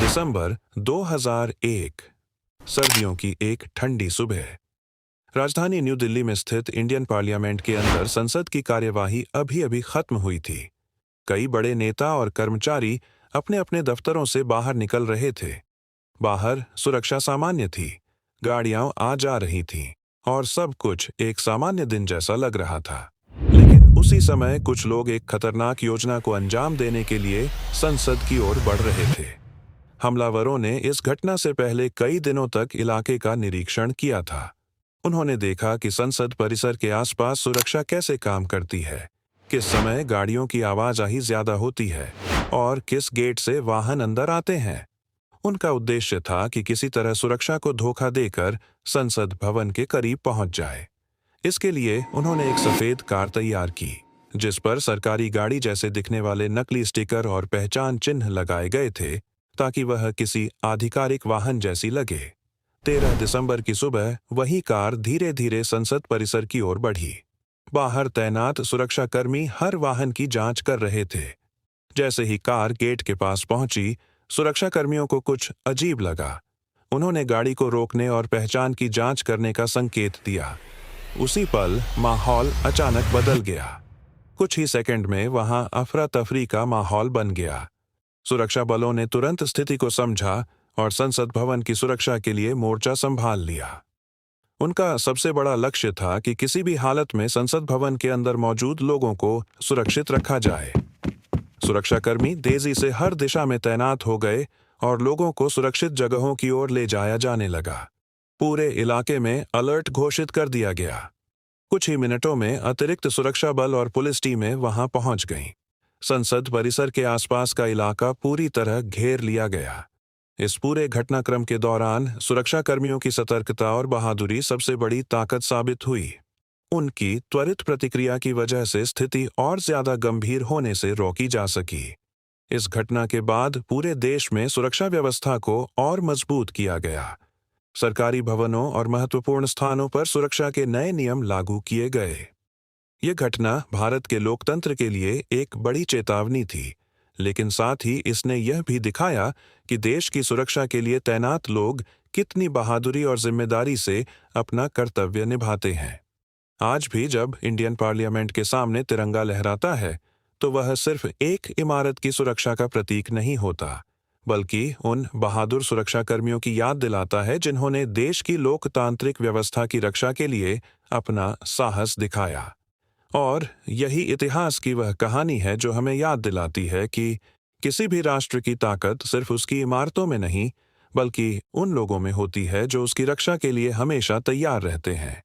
दिसंबर 2001। सर्दियों की एक ठंडी सुबह। राजधानी न्यू दिल्ली में स्थित इंडियन पार्लियामेंट के अंदर संसद की कार्यवाही अभी अभी खत्म हुई थी। कई बड़े नेता और कर्मचारी अपने अपने दफ्तरों से बाहर निकल रहे थे। बाहर सुरक्षा सामान्य थी, गाड़ियां आ जा रही थीं और सब कुछ एक सामान्य दिन जैसा लग रहा था। लेकिन उसी समय कुछ लोग एक खतरनाक योजना को अंजाम देने के लिए संसद की ओर बढ़ रहे थे। हमलावरों ने इस घटना से पहले कई दिनों तक इलाके का निरीक्षण किया था। उन्होंने देखा कि संसद परिसर के आसपास सुरक्षा कैसे काम करती है, किस समय गाड़ियों की आवाजाही ज्यादा होती है और किस गेट से वाहन अंदर आते हैं। उनका उद्देश्य था कि किसी तरह सुरक्षा को धोखा देकर संसद भवन के करीब पहुंच जाए। इसके लिए उन्होंने एक सफेद कार तैयार की, जिस पर सरकारी गाड़ी जैसे दिखने वाले नकली स्टिकर और पहचान चिन्ह लगाए गए थे, ताकि वह किसी आधिकारिक वाहन जैसी लगे। 13 दिसंबर की सुबह वही कार धीरे धीरे संसद परिसर की ओर बढ़ी। बाहर तैनात सुरक्षाकर्मी हर वाहन की जांच कर रहे थे। जैसे ही कार गेट के पास पहुंची, सुरक्षाकर्मियों को कुछ अजीब लगा। उन्होंने गाड़ी को रोकने और पहचान की जांच करने का संकेत दिया। उसी पल माहौल अचानक बदल गया। कुछ ही सेकंड में वहां अफरा तफरी का माहौल बन गया। सुरक्षा बलों ने तुरंत स्थिति को समझा और संसद भवन की सुरक्षा के लिए मोर्चा संभाल लिया। उनका सबसे बड़ा लक्ष्य था कि किसी भी हालत में संसद भवन के अंदर मौजूद लोगों को सुरक्षित रखा जाए। सुरक्षाकर्मी तेजी से हर दिशा में तैनात हो गए और लोगों को सुरक्षित जगहों की ओर ले जाया जाने लगा। पूरे इलाके में अलर्ट घोषित कर दिया गया। कुछ ही मिनटों में अतिरिक्त सुरक्षा बल और पुलिस टीमें वहां पहुंच गईं। संसद परिसर के आसपास का इलाका पूरी तरह घेर लिया गया। इस पूरे घटनाक्रम के दौरान सुरक्षाकर्मियों की सतर्कता और बहादुरी सबसे बड़ी ताकत साबित हुई। उनकी त्वरित प्रतिक्रिया की वजह से स्थिति और ज्यादा गंभीर होने से रोकी जा सकी। इस घटना के बाद पूरे देश में सुरक्षा व्यवस्था को और मजबूत किया गया। सरकारी भवनों और महत्वपूर्ण स्थानों पर सुरक्षा के नए नियम लागू किए गए। ये घटना भारत के लोकतंत्र के लिए एक बड़ी चेतावनी थी, लेकिन साथ ही इसने यह भी दिखाया कि देश की सुरक्षा के लिए तैनात लोग कितनी बहादुरी और जिम्मेदारी से अपना कर्तव्य निभाते हैं। आज भी जब इंडियन पार्लियामेंट के सामने तिरंगा लहराता है, तो वह सिर्फ एक इमारत की सुरक्षा का प्रतीक नहीं होता, बल्कि उन बहादुर सुरक्षाकर्मियों की याद दिलाता है जिन्होंने देश की लोकतांत्रिक व्यवस्था की रक्षा के लिए अपना साहस दिखाया। और यही इतिहास की वह कहानी है जो हमें याद दिलाती है कि किसी भी राष्ट्र की ताकत सिर्फ उसकी इमारतों में नहीं, बल्कि उन लोगों में होती है जो उसकी रक्षा के लिए हमेशा तैयार रहते हैं।